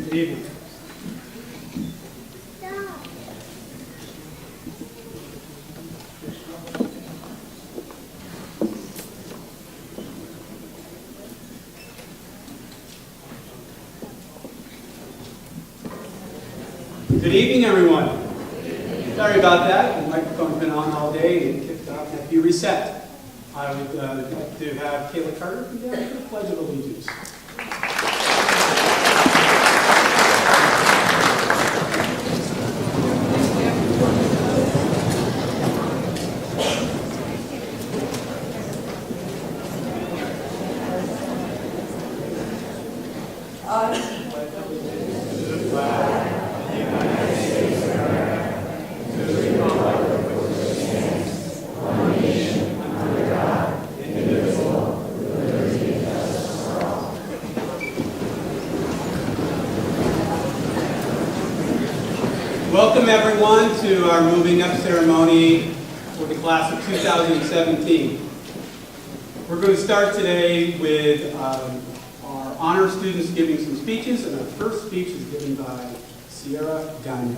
Good evening. Good evening, everyone. Sorry about that. The microphone's been on all day and kicked off. Had to be reset. I would like to have Kayla Carter come down for the Pledge of Allegiance. Welcome everyone to our moving up ceremony for the class of 2017. We're going to start today with our honor students giving some speeches, and our first speech is given by Sierra Gagno.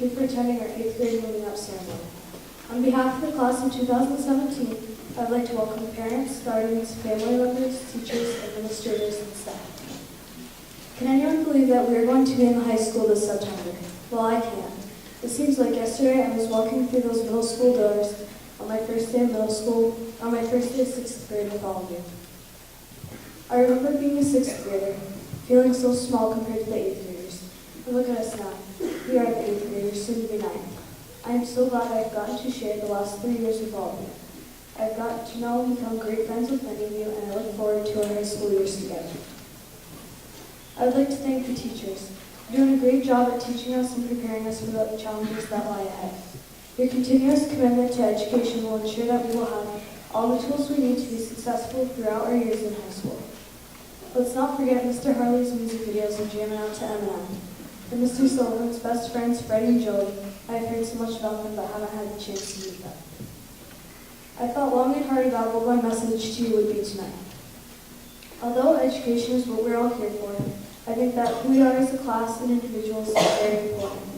Thank you for attending our 8th grade moving up ceremony. On behalf of the class of 2017, I'd like to welcome parents, guardians, family members, teachers, administrators, and staff. Can anyone believe that we are going to be in the high school this September? Well, I can. It seems like yesterday I was walking through those middle school doors on my first day of middle school, on my first day of 6th grade with all of you. I remember being a 6th grader, feeling so small compared to the 8th graders. And look at us now. We are the 8th graders, soon to be 9th. I am so glad I've gotten to share the last 3 years with all of you. I've gotten to know and become great friends with many of you, and I look forward to our high school years together. I would like to thank the teachers. You're doing a great job at teaching us and preparing us for the challenges that lie ahead. Your continuous commitment to education will ensure that we will have all the tools we need to be successful throughout our years in high school. Let's not forget Mr. Harley's music videos and jamming out to Eminem. And Mr. Sullivan's best friends, Freddie and Joey. I have heard so much about them, but haven't had the chance to meet them. I thought long and hard about what my message to you would be tonight. Although education is what we're all here for, I think that who we are as a class and individuals is very important.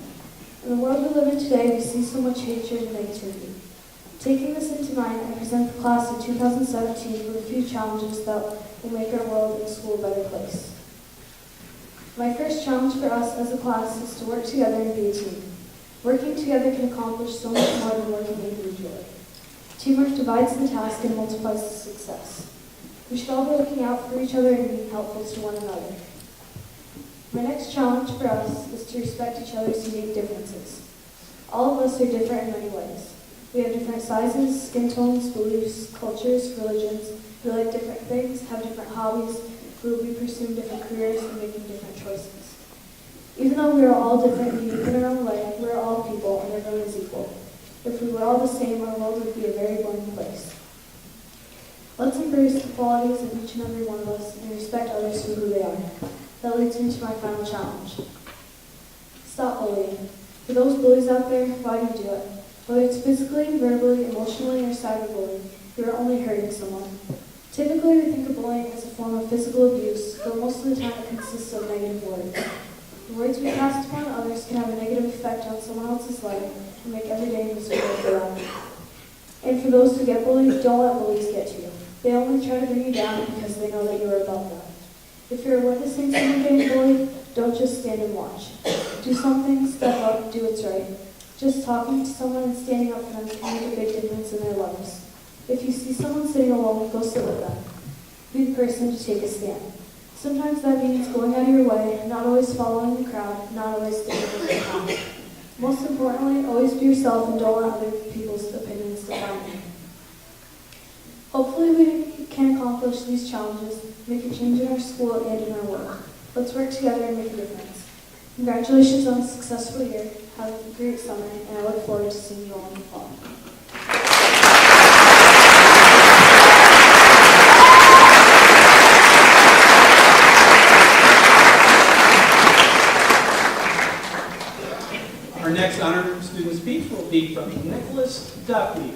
In the world we live in today, we see so much hatred and negativity. Taking this into mind, I present the class of 2017 with a few challenges that will make our world and school a better place. My first challenge for us as a class is to work together and be a team. Working together can accomplish so much more than working individually. Teamwork divides the task and multiplies the success. We should all be looking out for each other and being helpful to one another. My next challenge for us is to respect each other's unique differences. All of us are different in many ways. We have different sizes, skin tones, beliefs, cultures, religions. We like different things, have different hobbies. We will be pursuing different careers and making different choices. Even though we are all different and unique in our own way, we are all people and everyone is equal. If we were all the same, our world would be a very boring place. Let's embrace the qualities of each and every one of us and respect others for who they are. That leads me to my final challenge. Stop bullying. For those bullies out there, why do you do it? Whether it's physically, verbally, emotionally, or cyberbullying, you are only hurting someone. Typically, we think of bullying as a form of physical abuse, but most of the time it consists of negative words. The words we cast upon others can have a negative effect on someone else's life and make every day miserable for them. And for those who get bullied, don't let bullies get to you. They only try to bring you down because they know that you are above them. If you're witnessing someone getting bullied, don't just stand and watch. Do something, step up, do what's right. Just talking to someone and standing up for them can make a big difference in their lives. If you see someone sitting alone, go sit with them. Be the person to take a stand. Sometimes that means going out of your way, not always following the crowd, not always sticking with the crowd. Most importantly, always be yourself and don't let other people's opinions define you. Hopefully we can accomplish these challenges, make a change in our school and in our work. Let's work together and make a difference. Congratulations on a successful year. Have a great summer, and I look forward to seeing you all in the fall. Our next honored student speech will be from Nicholas Duffy.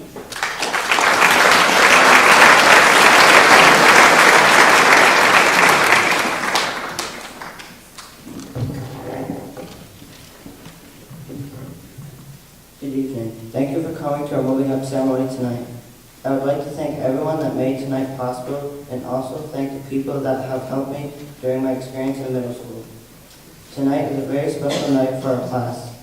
Good evening. Thank you for coming to our moving up ceremony tonight. I would like to thank everyone that made tonight possible and also thank the people that have helped me during my experience in middle school. Tonight is a very special night for our class.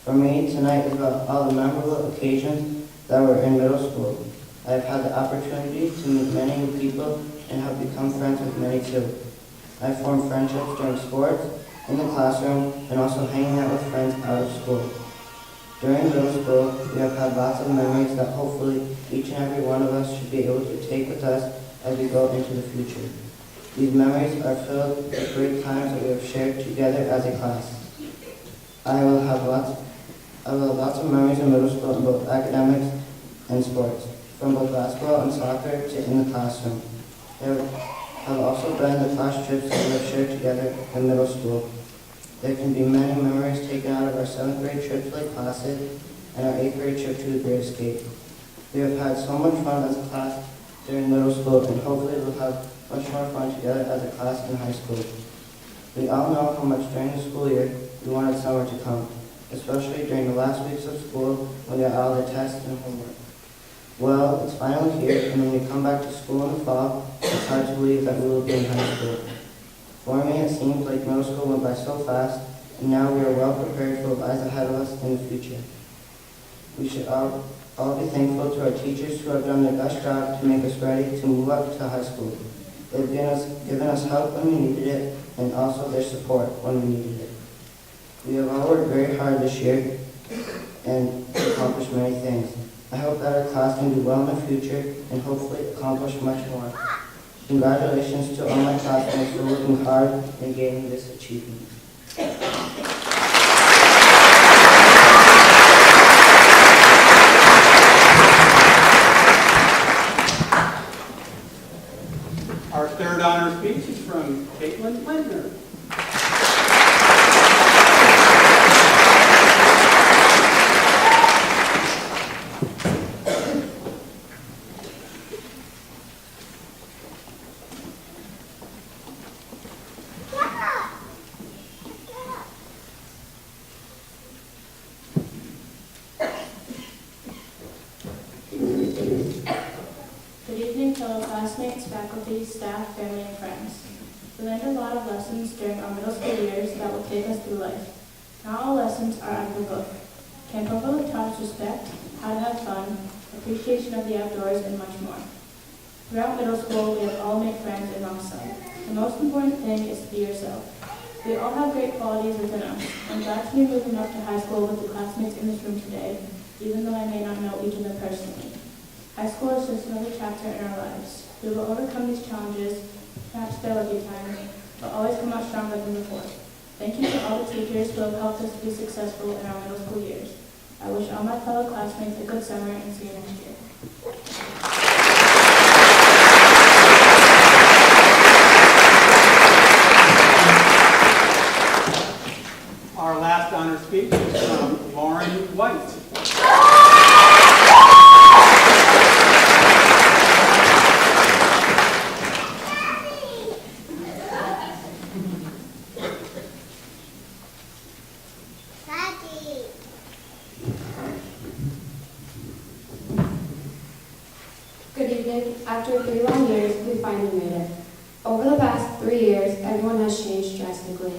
For me, tonight is about all the memorable occasions that were in middle school. I have had the opportunity to meet many new people and have become friends with many too. I have formed friendships during sports, in the classroom, and also hanging out with friends out of school. During middle school, we have had lots of memories that hopefully each and every one of us should be able to take with us as we go into the future. These memories are filled with great times that we have shared together as a class. I will have lots of memories in middle school in both academics and sports, from both basketball and soccer to in the classroom. There have also been the class trips that we have shared together in middle school. There can be many memories taken out of our 7th grade trip to Lake Placid and our 8th grade trip to the Great Escape. We have had so much fun as a class during middle school, and hopefully we'll have much more fun together as a class in high school. We all know how much during the school year we wanted summer to come. especially during the last weeks of school when there are all the tests and homework. Well, it's finally here, and when we come back to school in the fall, it's hard to believe that we will be in high school. For me, it seems like middle school went by so fast, and now we are well prepared for what lies ahead of us in the future. We should all be thankful to our teachers who have done their best job to make us ready to move up to high school. They've given us help when we needed it, and also their support when we needed it. We have all worked very hard this year and accomplished many things. I hope that our class can do well in the future and hopefully accomplish much more. Congratulations to all my classmates for working hard and gaining this achievement. Our third honor speech is from Caitlin Lindner. Good evening, fellow classmates, faculty, staff, family, and friends. We learned a lot of lessons during our middle school years that will take us through life. Not all lessons are out of the book. Camp Overlook taught us respect, how to have fun, appreciation of the outdoors, and much more. Throughout middle school, we have all made friends and lost some. The most important thing is to be yourself. We all have great qualities within us. I'm glad to be moving up to high school with the classmates in this room today, even though I may not know each of them personally. High school is just another chapter in our lives. We will overcome these challenges. Perhaps there will be times, but always come out stronger than before. Thank you to all the teachers who have helped us to be successful in our middle school years. I wish all my fellow classmates a good summer and see you next year. Our last honor speech is from Lauren White. Good evening. After 3 long years, we finally made it. Over the past 3 years, everyone has changed drastically.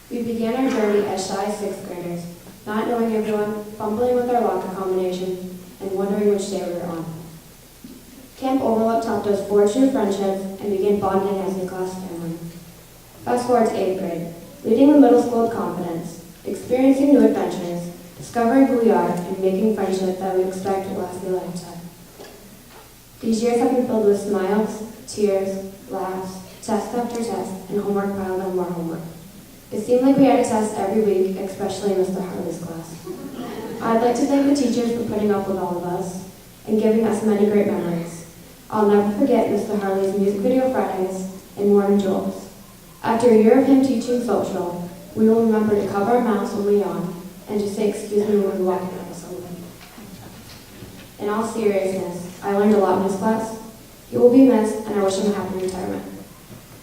We began our journey as shy 6th graders, not knowing everyone, fumbling with our locker combinations, and wondering which day we were on. Camp Overlook helped us forge new friendships and begin bonding as a class family. Fast forward to 8th grade, leading the middle school with confidence, experiencing new adventures, discovering who we are, and making friendships that we expect will last a lifetime. These years have been filled with smiles, tears, laughs, test after test, and homework piled on more homework. It seemed like we had a test every week, especially in Mr. Harley's class. I'd like to thank the teachers for putting up with all of us and giving us many great memories. I'll never forget Mr. Harley's music video Fridays and morning jewels. After a year of him teaching social, we will remember to cover our mouths when we yawn and to say excuse me when we walk in the assembly. In all seriousness, I learned a lot in his class. He will be missed, and I wish him a happy retirement.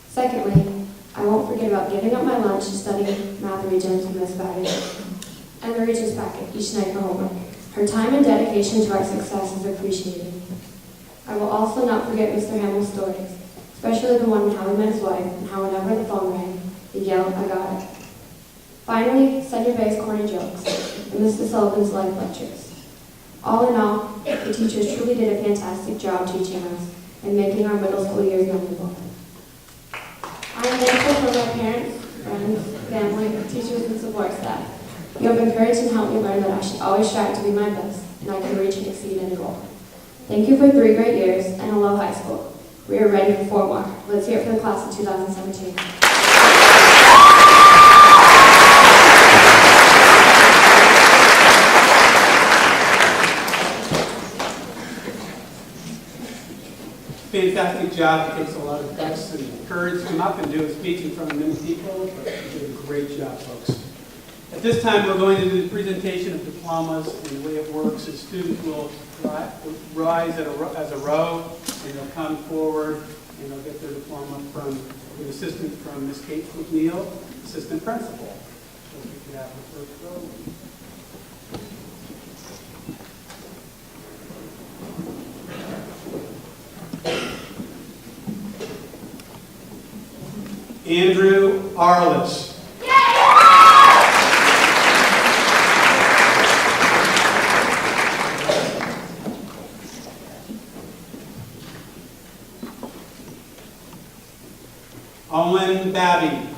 Secondly, I won't forget about giving up my lunch to study math regions with Miss Batty and the Regents packet each night for homework. Her time and dedication to our success is appreciated. I will also not forget Mr. Hamill's stories, especially the one on how he met his wife and how whenever the phone rang, he yelled, "I got it." Finally, Senator Bay's corny jokes and Mr. Sullivan's life lectures. All in all, the teachers truly did a fantastic job teaching us and making our middle school years memorable. I am thankful for my parents, friends, family, teachers, and support staff. You have encouraged and helped me learn that I should always strive to be my best, and I can reach and exceed any goal. Thank you for 3 great years, and hello, high school. We are ready for 4 more. Let's hear it for the class of 2017. Fantastic job. It takes a lot of guts and courage to come up and do a speech in front of many people, but you did a great job, folks. At this time, we're going to do the presentation of diplomas, and the way it works is students will rise as a row, and they'll come forward, and they'll get their diploma from the assistant from Ms. Kate McNeil, assistant principal. So we could have the first row. Andrew Arliss. Owen Babby.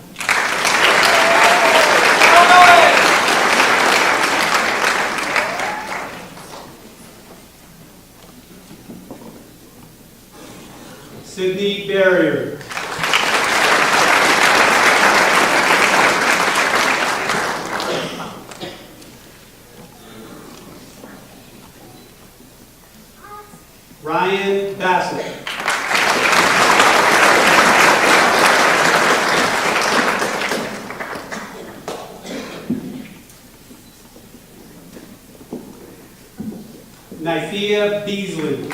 Sydney Barrier. Ryan Bassett. Nithea Beasley.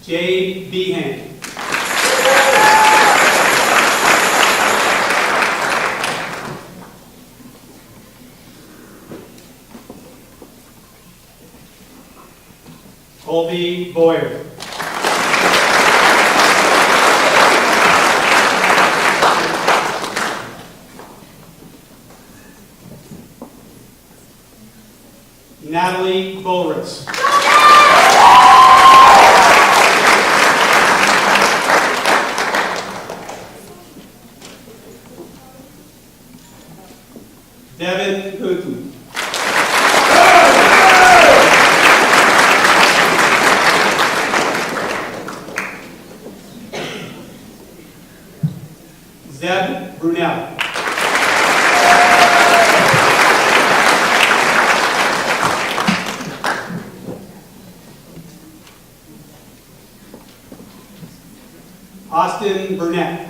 Jade Behan. Colby Boyer. Natalie Bullritz. Devin Putin. Zeb Brunel. Austin Burnett.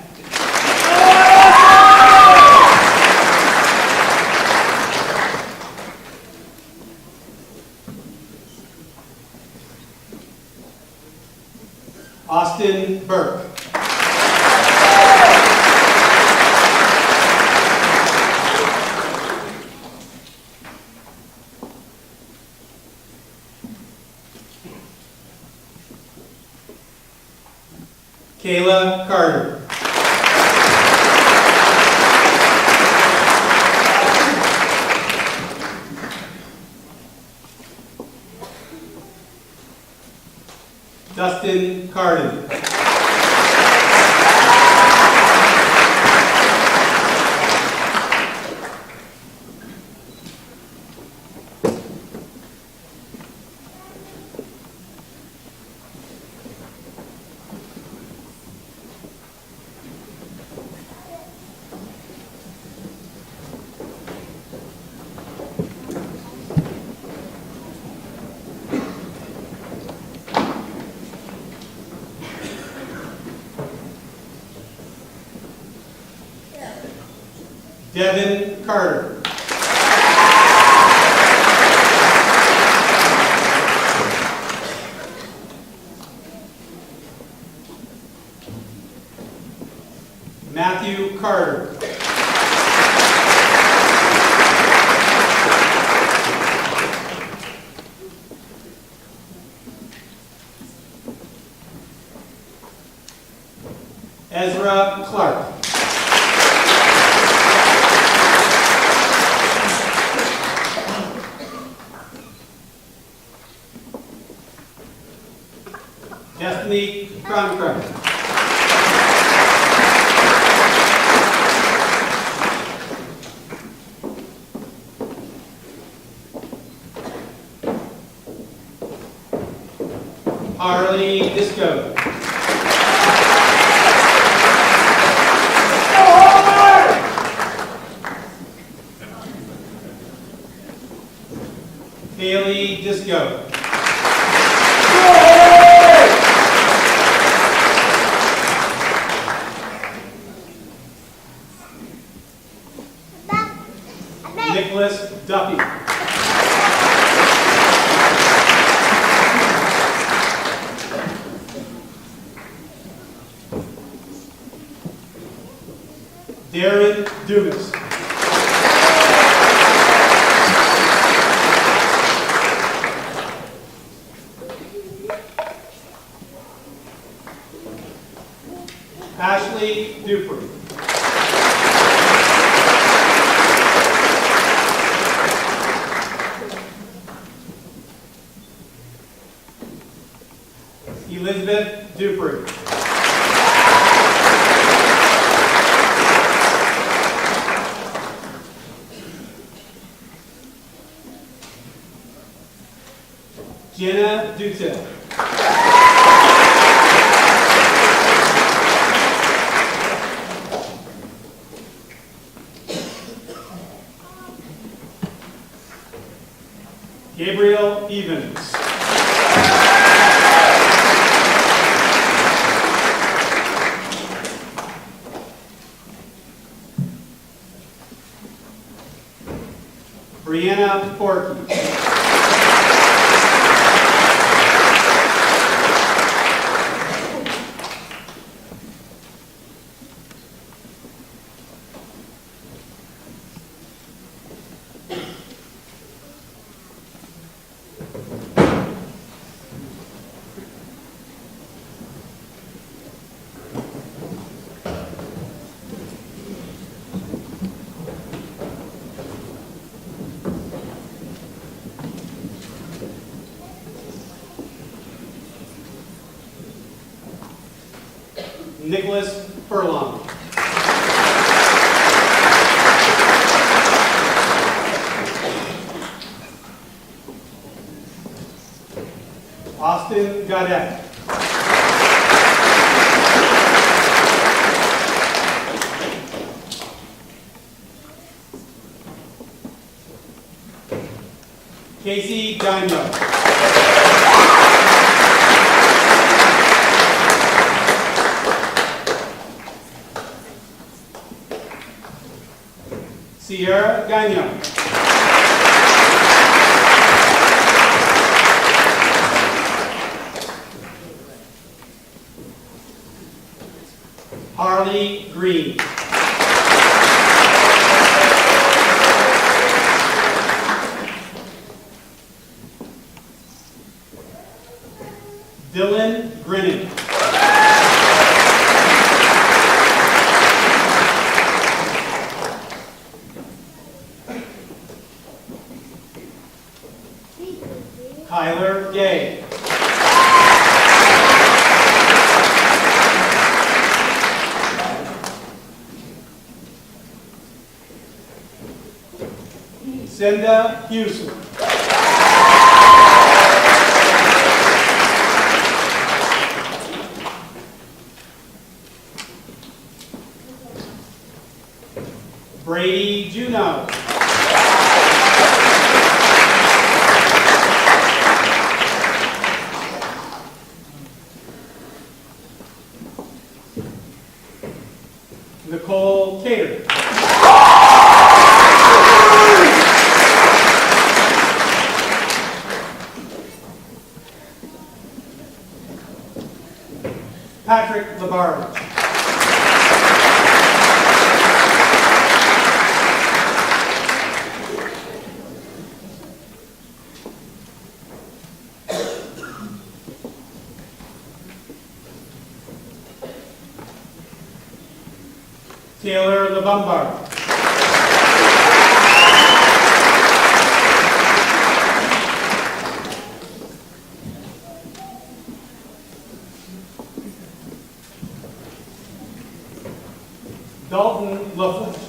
Austin Burke. Kayla Carter. Dustin Carden. Devin Carter. Matthew Carter. Ezra Clark. Destiny Cronkrug. Harley Disco. Haley Disco. Nicholas Duffy. Darren Dumas. Ashley Dupree. Elizabeth Dupree. Jenna Dutel. Gabriel Evans. Brianna Forkey. Nicholas Furlong. Austin Gaudette. Casey Gagno. Sierra Gagnon. Harley Green. Dylan Grinning. Tyler Gay. Senda Houston. Brady Juno. Nicole Cater. Patrick Labarge. Taylor LeBombard. Dalton Luffler.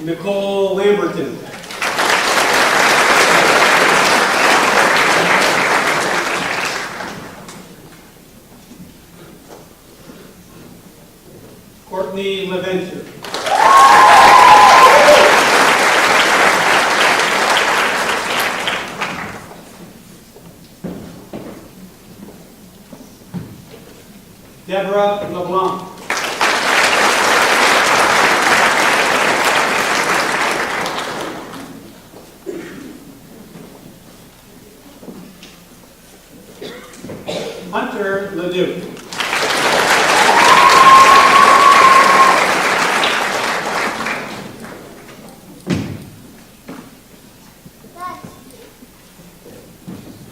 Nicole Lamberton. Courtney LeVenture. Deborah LeBlanc. Hunter Ledoux.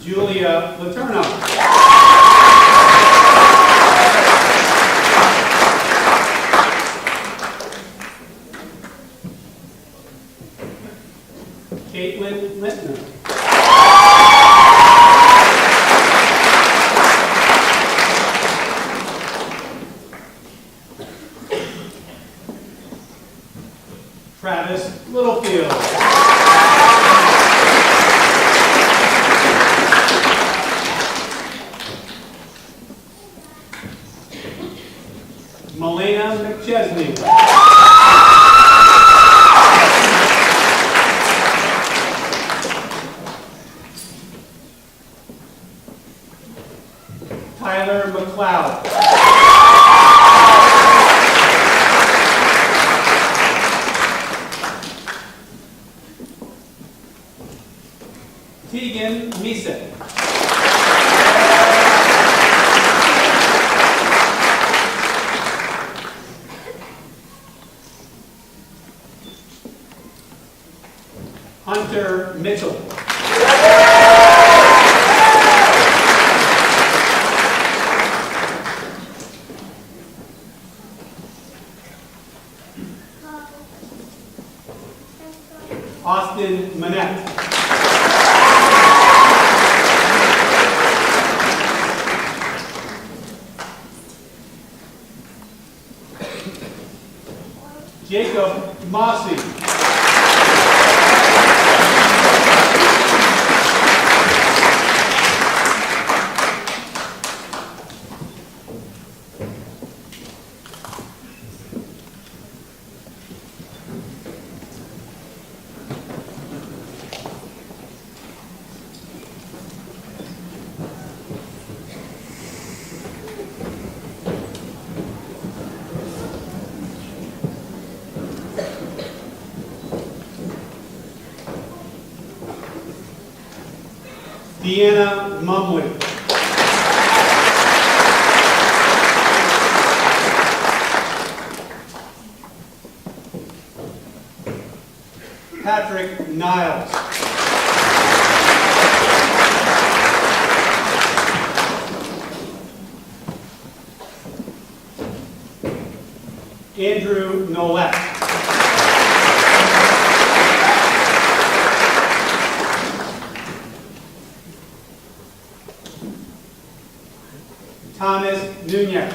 Julia Letourneau. Caitlin Littner. Travis Littlefield. Melena McChesney. Tyler McLeod. Tegan Misek. Hunter Mitchell. Austin Manette. Jacob Mossy. Deanna Mumley. Patrick Niles. Andrew Nolette. Thomas Nunez.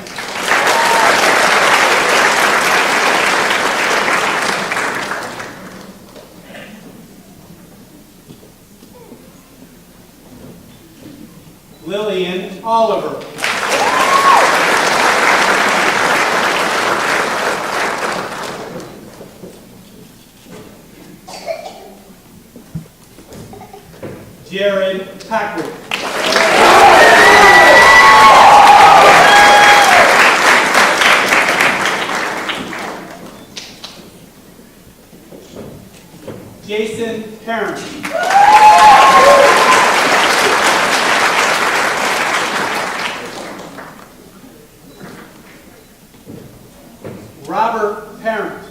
Lillian Oliver. Jared Packard. Jason Parent. Robert Parent.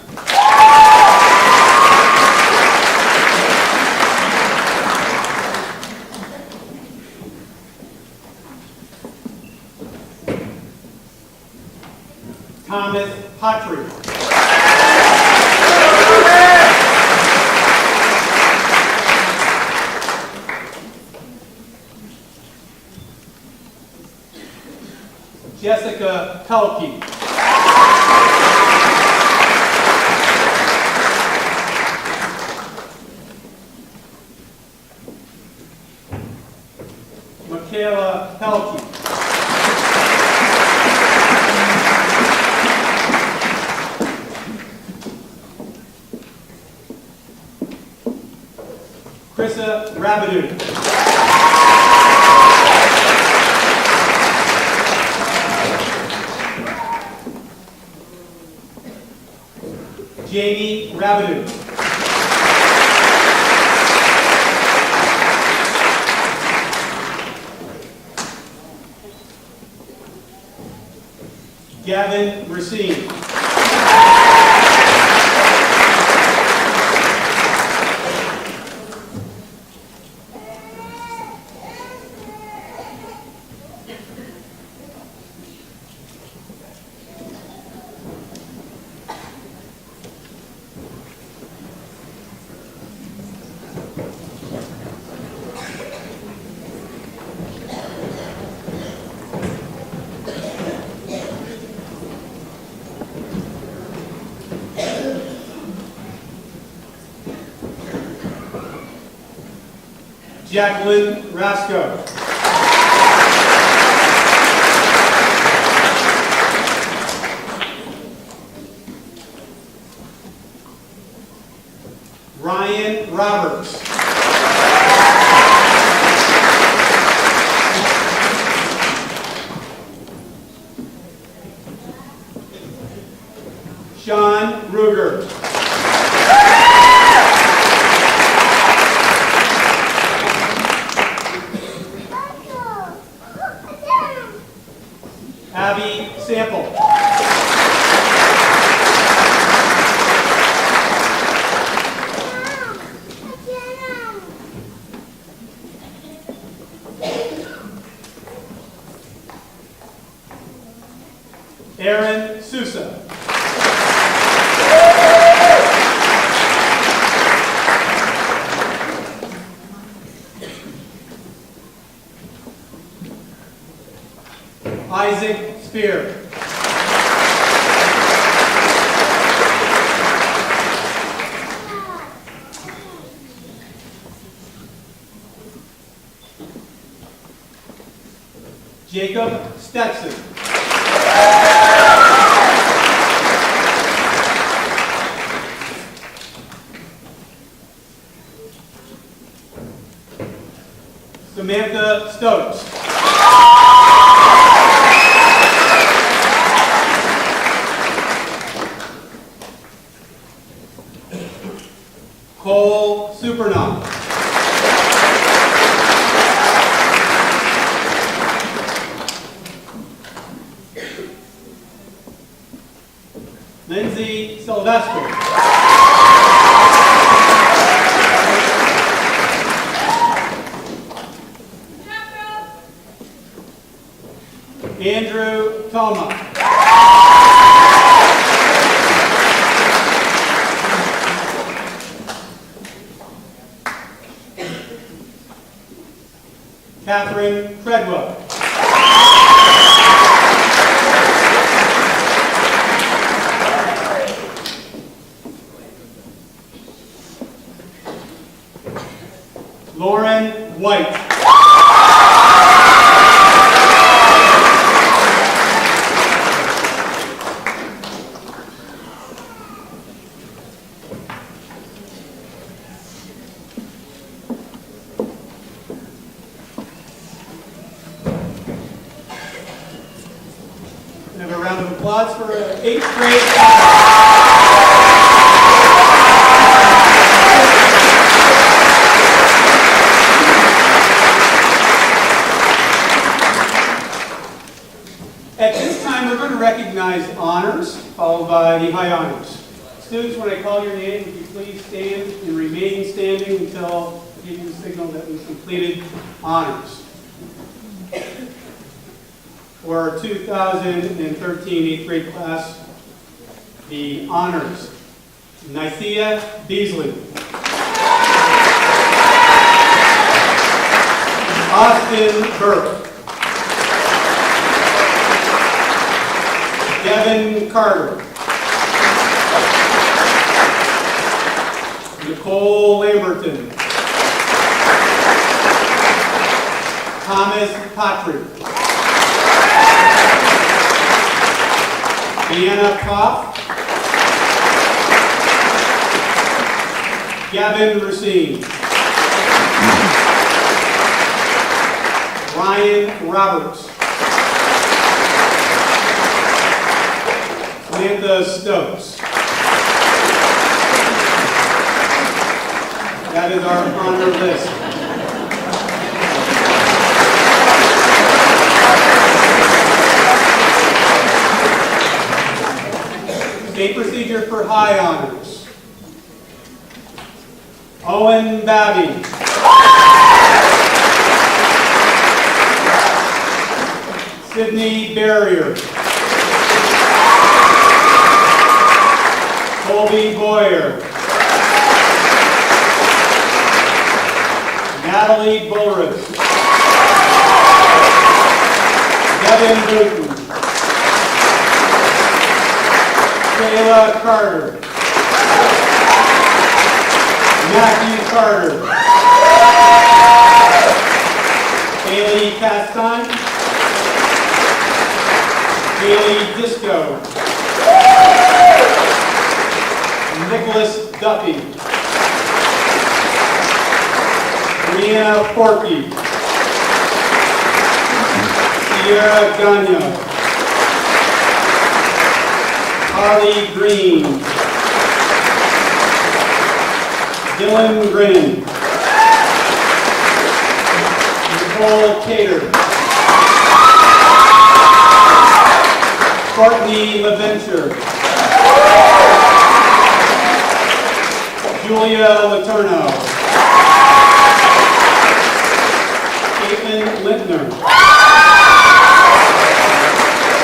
Thomas Patry. Jessica Pelkey. Michaela Pelkey. Krissa Rabideau. Jamie Rabideau. Gavin Racine. Jacqueline Rasco. Ryan Roberts. Sean Ruger. Abby Sample. Aaron Sousa. Isaac Spear. Jacob Stetson. Samantha Stokes. Cole Supernaut. Lindsay Sylvester. Andrew Toma. Catherine Credwell. Lauren White. Have a round of applause for 8th grade. At this time, we're going to recognize honors, followed by the high honors. Students, when I call your name, would you please stand and remain standing until I give you the signal that we've completed honors. For our 2013 8th grade class, the honors, Nithea Beasley, Austin Burke, Devin Carter, Nicole Lamberton, Thomas Patry, Deanna Koff, Gavin Racine, Ryan Roberts, Samantha Stokes, That is our honor list. State procedure for high honors. Owen Babby. Sydney Barrier. Colby Boyer. Natalie Bullrich. Devin Newton. Kayla Carter. Matthew Carter. Haley Castan. Haley Disco. Nicholas Duffy. Brianna Porky. Sierra Gagnon. Harley Green. Dylan Grin. Nicole Cater. Courtney LaVenture. Julia Letourneau. Caitlin Lintner.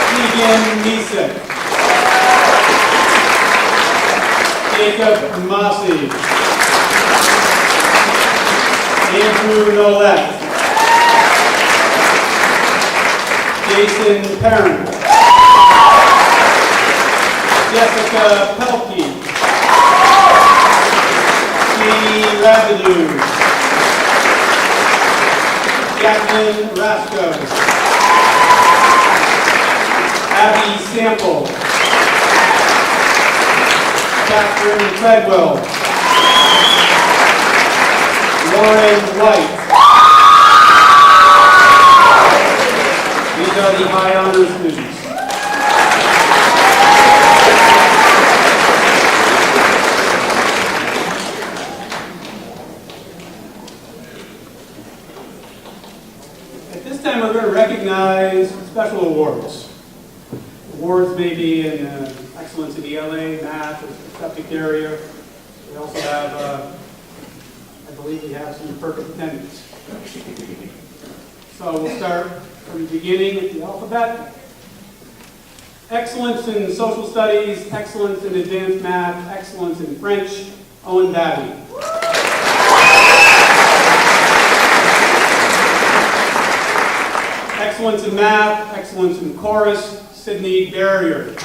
Keegan Nisek. Jacob Mossy. Andrew Nolette. Jason Parent. Jessica Pelkey. Katie Rabideau. Jacqueline Rasco. Abby Sample. Catherine Treadwell. Lauren White. These are the high honor students. At this time, we're going to recognize special awards. Awards may be in excellence in ELA, math, or subject area. We also have, I believe we have some perfect attendance. So we'll start from the beginning with the alphabet. Excellence in social studies, excellence in advanced math, excellence in French, Owen Babby. Excellence in math, excellence in chorus, Sydney Barrier.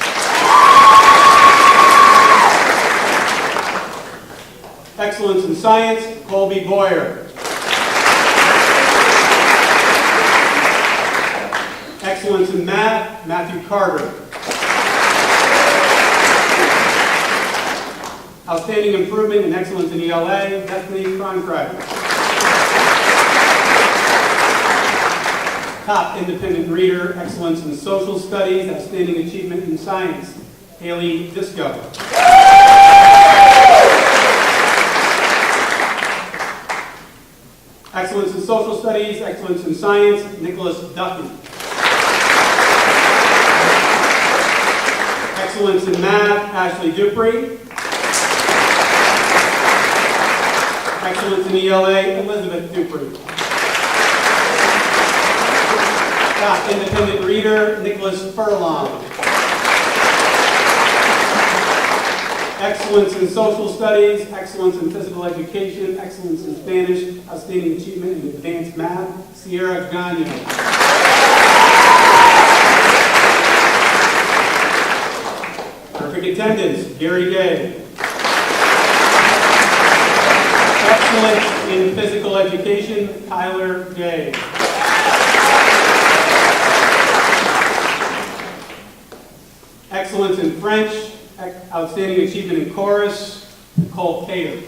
Excellence in science, Colby Boyer. Excellence in math, Matthew Carter. Outstanding improvement and excellence in ELA, Bethany Cronkrider. Top independent reader, excellence in social studies, outstanding achievement in science, Haley Disco. Excellence in social studies, excellence in science, Nicholas Duffy. Excellence in math, Ashley Dupree. Excellence in ELA, Elizabeth Dupree. Top independent reader, Nicholas Furlong. Excellence in social studies, excellence in physical education, excellence in Spanish, outstanding achievement in advanced math, Sierra Gagnon. Perfect attendance, Gary Gay. Excellence in physical education, Tyler Gay. Excellence in French, outstanding achievement in chorus, Nicole Cater.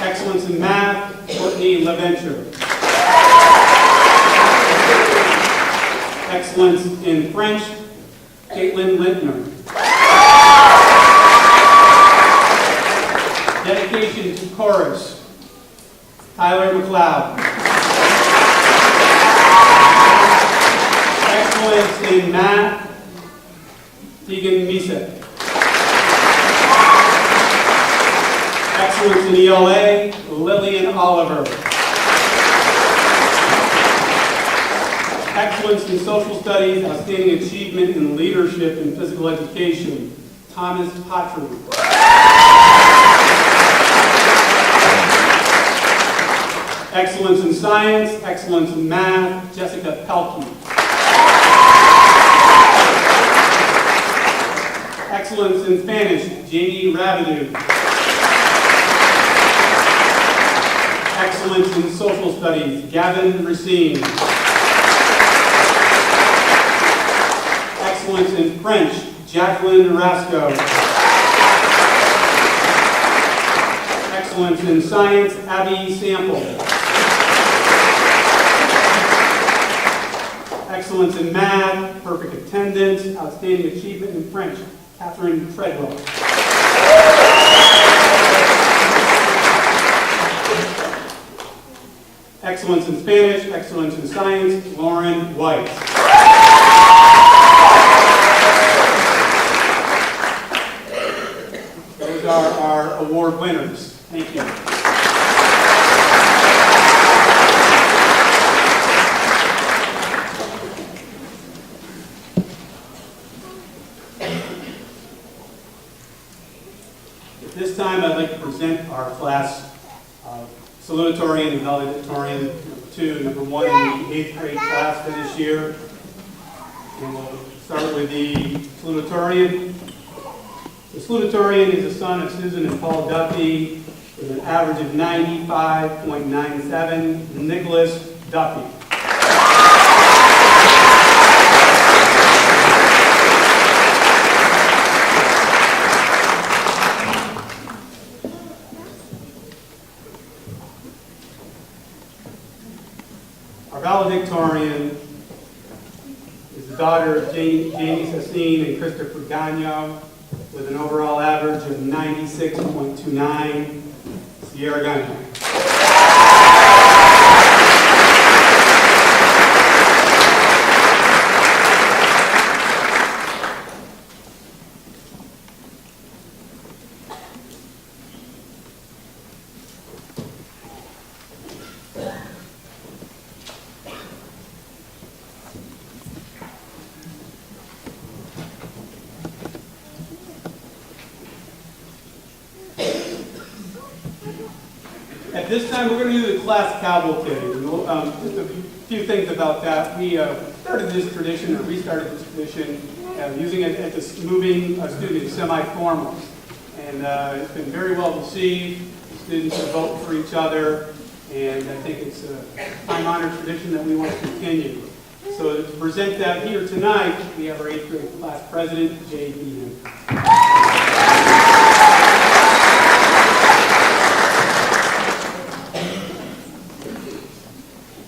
Excellence in math, Courtney LaVenture. Excellence in French, Caitlin Lintner. addition to chorus, Tyler McLeod. Excellence in math, Tegan Misek. Excellence in ELA, Lillian Oliver. Excellence in social studies, outstanding achievement in leadership and physical education, Thomas Patru. Excellence in science, excellence in math, Jessica Pelkey. Excellence in Spanish, Jamie Rabideau. Excellence in social studies, Gavin Racine. Excellence in French, Jacqueline Rasco. Excellence in science, Abby Sample. Excellence in math, perfect attendance, outstanding achievement in French, Catherine Treadwell. Excellence in Spanish, excellence in science, Lauren White. Those are our award winners. Thank you. At this time, I'd like to present our class salutatorian and valedictorian number 1 in the 8th grade class for this year. And we'll start with the salutatorian. The salutatorian is the son of Susan and Paul Duffy with an average of 95.97, Nicholas Duffy. Valedictorian is the daughter of Jamie Sassine and Christopher Gagno with an overall average of 96.29, Sierra Gagno. At this time, we're going to do the class cavalcade. Just a few things about that. We started this tradition, or restarted this tradition, using it at moving students semi-formals. And it's been very well received. The students vote for each other, and I think it's a time-honored tradition that we want to continue. So to present that here tonight, we have our 8th grade class president, Jay Behan.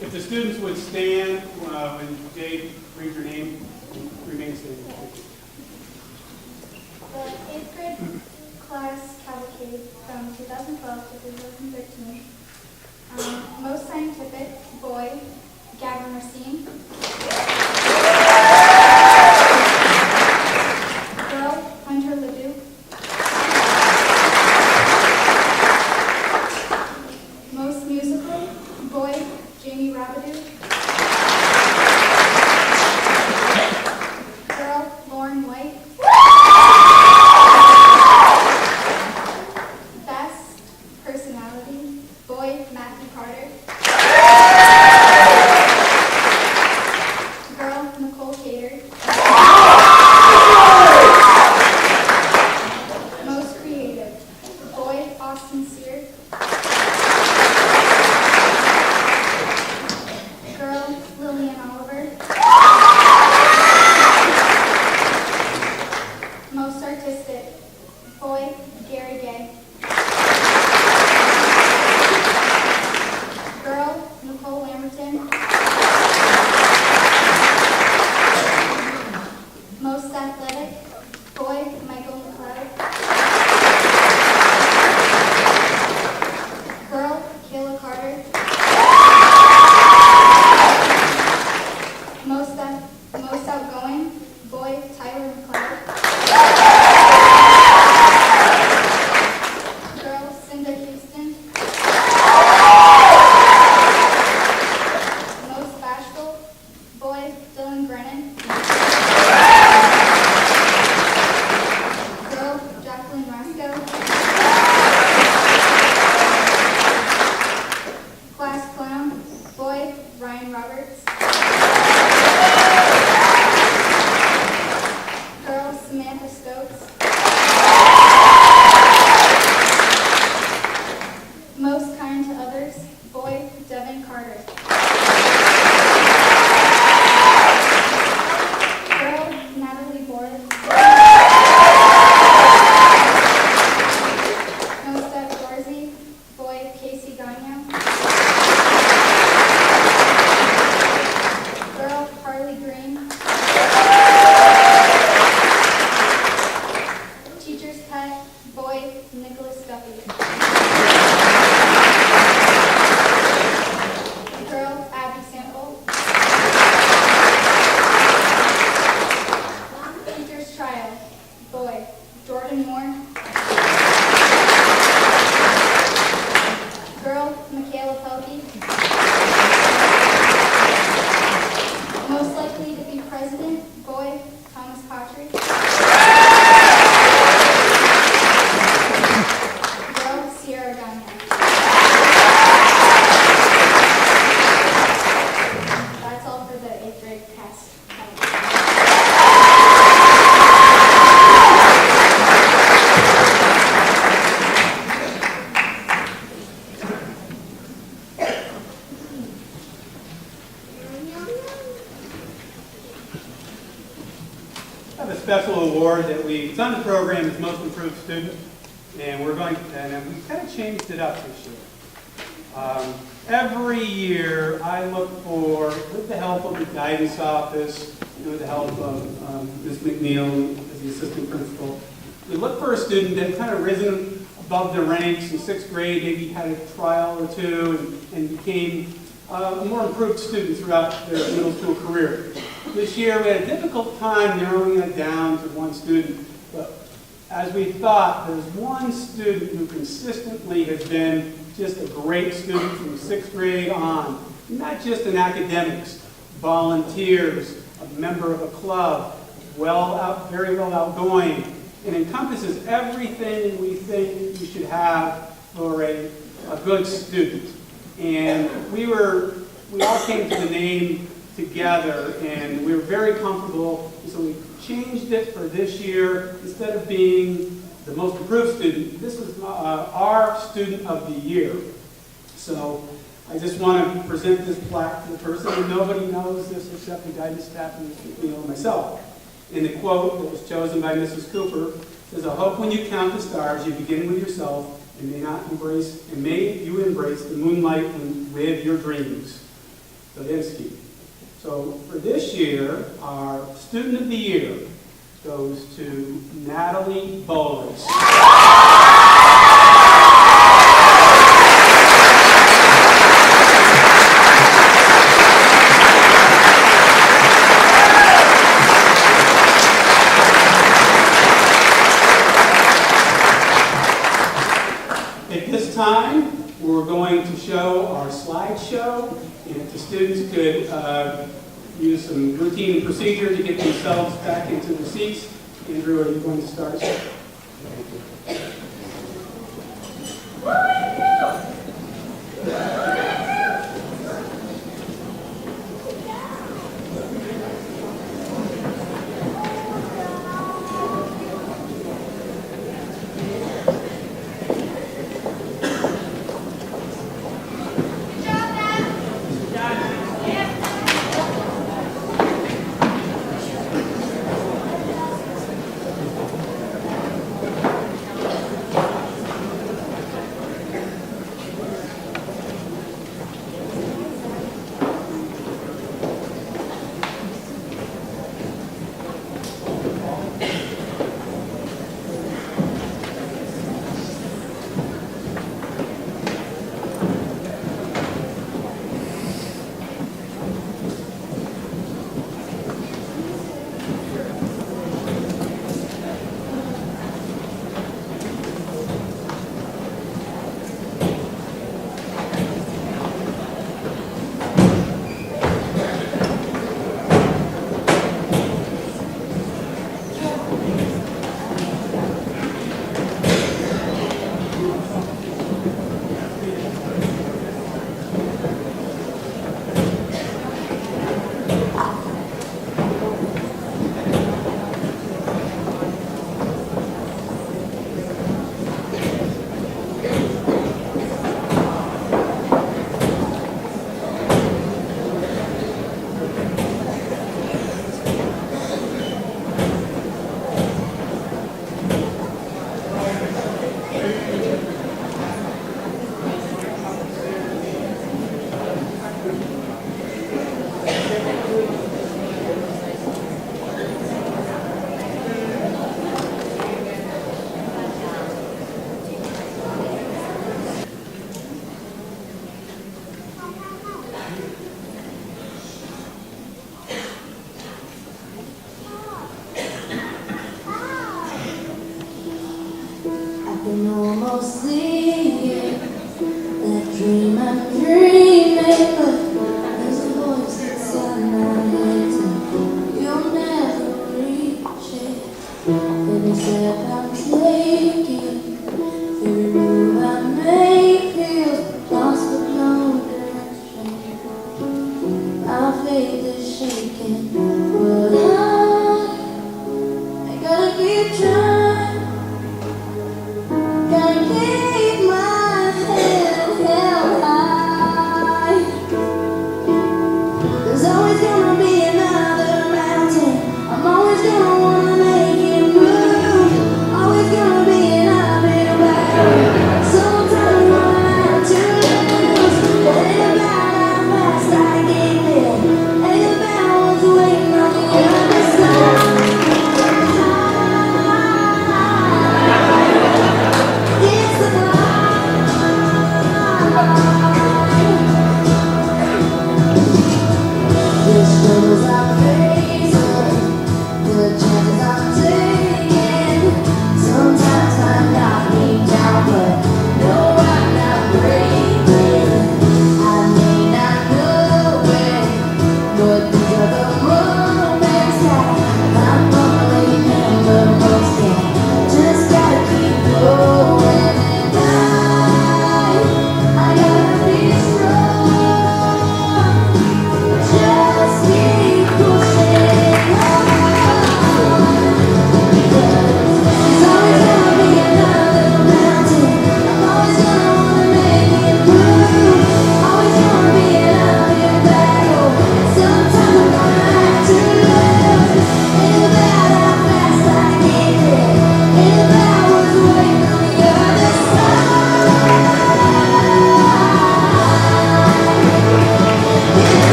If the students would stand when Jay reads your name, remain standing. The 8th grade class cavalcade from 2012 to 2013. Most scientific, boy, Gavin Racine. Girl, Hunter Ledoux. Most musical, boy, Jamie Rabideau. Girl, Lauren White. Best personality, boy, Matthew Carter. Girl, Nicole Cater. Most creative, boy, Austin Sear. Girl, Lillian Oliver. Most artistic, boy, Gary Gay. Girl, Nicole Lamberton. Most athletic, boy, Michael McLeod. award that it's on the program as Most Improved Student, and we kind of changed it up this year. Every year I look for, with the help of the guidance office, with the help of Ms. McNeil as the assistant principal, we look for a student that kind of risen above their ranks in 6th grade, maybe had a trial or two, and became a more improved student throughout their middle school career. This year we had a difficult time narrowing it down to one student, but as we thought, there's one student who consistently has been just a great student from 6th grade on, not just in academics, volunteers, a member of a club, very well outgoing, and encompasses everything we think you should have for a good student. And we all came to the name together, and we were very comfortable, and so we changed it for this year. Instead of being the most improved student, this is our student of the year. So I just want to present this plaque to the person, and nobody knows this except the guidance staff and myself. And the quote that was chosen by Mrs. Cooper says, "I hope when you count the stars, you begin with yourself, and may you embrace the moonlight and live your dreams." Zelinsky. So for this year, our student of the year goes to Natalie Bolas. At this time, we're going to show our slideshow, and if the students could use some routine procedure to get themselves back into the seats. Andrew, are you going to start?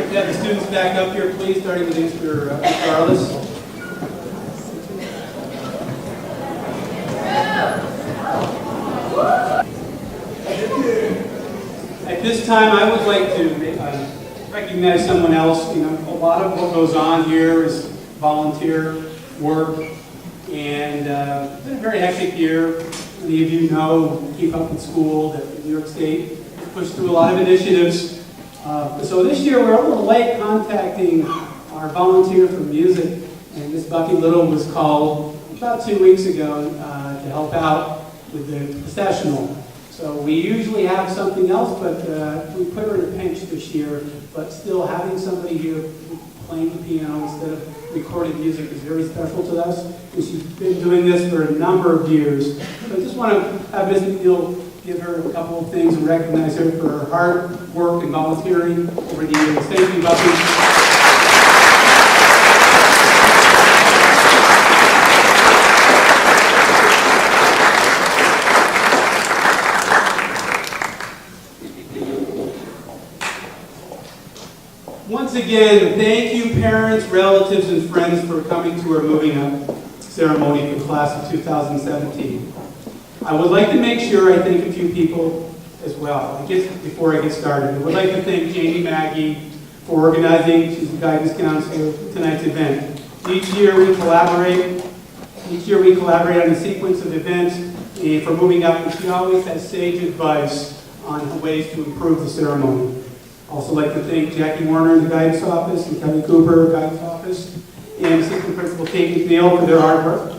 Have the students back up here, please, starting with Mr. Carlos. At this time, I would like to recognize someone else. You know, a lot of what goes on here is volunteer work, and it's been a very hectic year. Many of you know, keep up in school, that New York State has pushed through a lot of initiatives. So this year we're a little late contacting our volunteer for music, and Miss Bucky Little was called about 2 weeks ago to help out with the processional. So we usually have something else, but we put her in a pinch this year, but still having somebody here playing the piano instead of recorded music is very special to us, and she's been doing this for a number of years. So I just want to have Ms. McNeil give her a couple of things and recognize her for her hard work and volunteering over the years. Thank you, Bucky. Once again, thank you, parents, relatives, and friends, for coming to our Moving Up ceremony for the class of 2017. I would like to make sure I thank a few people as well. Before I get started, I would like to thank Jamie Mackey for organizing, she's the guidance counselor, tonight's event. Each year we collaborate on a sequence of events and for moving up, and she always has sage advice on ways to improve the ceremony. Also like to thank Jackie Warner in the guidance office and Kelly Cougar, guidance office, and Assistant Principal Kate McNeil for their hard work.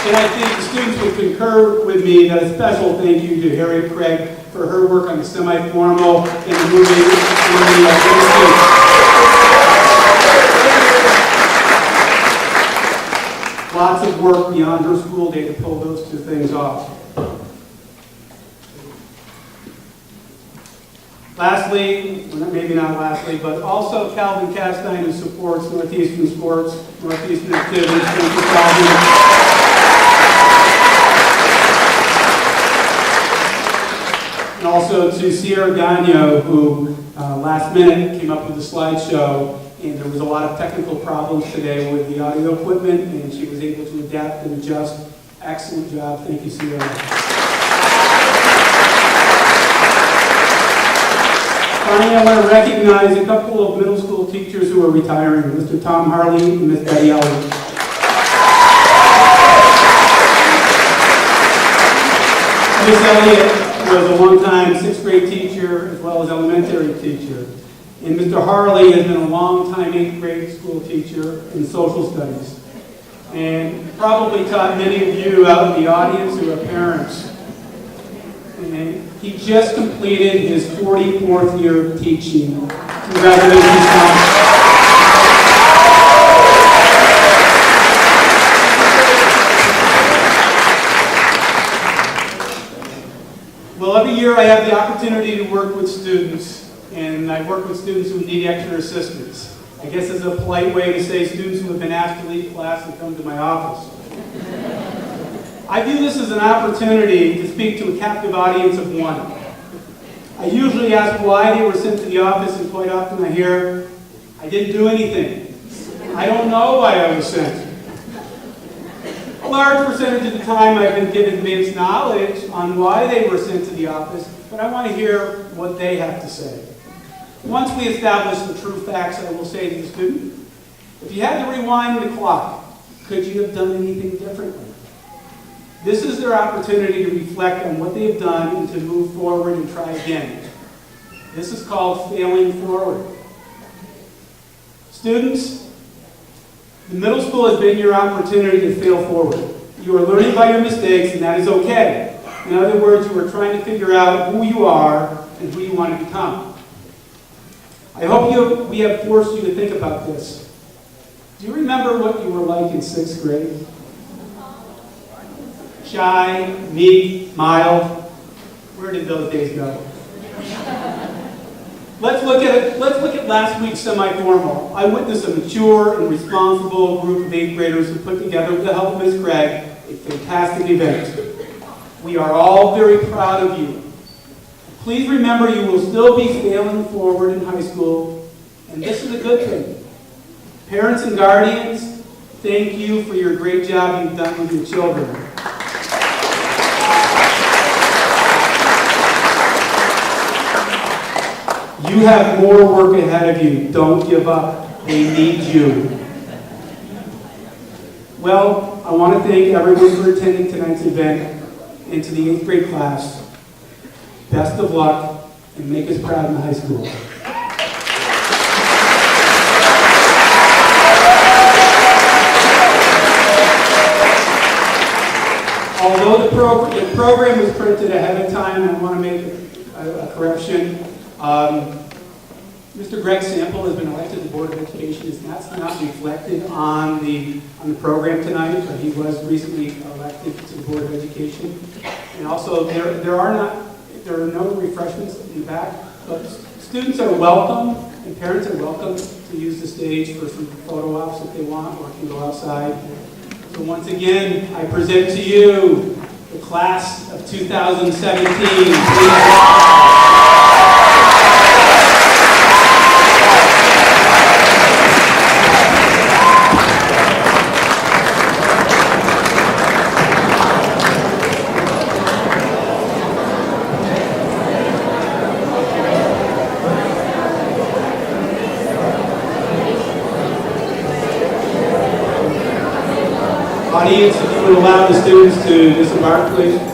And I think the students would concur with me that a special thank you to Harriet Craig for her work on the semi-formal and the moving lots of work beyond her school day to pull those two things off. Lastly, well, maybe not lastly, but also Calvin Castine, who supports Northeastern sports, Northeastern activities. Thank you, Calvin. And also to Sierra Gagno, who last minute came up with a slideshow, and there was a lot of technical problems today with the audio equipment, and she was able to adapt and adjust. Excellent job. Thank you, Sierra. Finally, I want to recognize a couple of middle school teachers who are retiring, Mr. Tom Harley and Ms. Betty Elliott. Ms. Elliott was a long-time sixth grade teacher as well as elementary teacher. And Mr. Harley has been a long-time eighth grade school teacher in social studies. And probably taught many of you out in the audience who are parents. And he just completed his 44th year of teaching. Congratulations, Tom. Well, every year I have the opportunity to work with students, and I work with students who need extra assistance. I guess it's a polite way to say students who have been asked to leave class and come to my office. I view this as an opportunity to speak to a captive audience of one. I usually ask why they were sent to the office, and quite often I hear, I didn't do anything. I don't know why I was sent. A large percentage of the time I've been given advanced knowledge on why they were sent to the office, but I want to hear what they have to say. Once we establish the true facts, I will say to the student, if you had to rewind the clock, could you have done anything differently? This is their opportunity to reflect on what they have done and to move forward and try again. This is called failing forward. Students, the middle school has been your opportunity to fail forward. You are learning by your mistakes, and that is okay. In other words, you are trying to figure out who you are and who you want to become. I hope we have forced you to think about this. Do you remember what you were like in sixth grade? Shy, meek, mild. Where did those days go? Let's look at last week's semi-formal. I witnessed a mature and responsible group of eighth graders who put together, with the help of Ms. Craig, a fantastic event. We are all very proud of you. Please remember you will still be failing forward in high school, and this is a good thing. Parents and guardians, thank you for your great job you've done with your children. You have more work ahead of you. Don't give up. They need you. Well, I want to thank everyone for attending tonight's event, and to the 8th grade class, best of luck, and make us proud in the high school. Although the program was printed ahead of time, I want to make a correction. Mr. Greg Sample has been elected to the Board of Education. That's not reflected on the program tonight, but he was recently elected to the Board of Education. And also, there are no refreshments in the back, but students are welcome and parents are welcome to use the stage for some photo ops if they want, or can go outside. So once again, I present to you the class of 2017. Audience, if you would allow the students to disembark, please.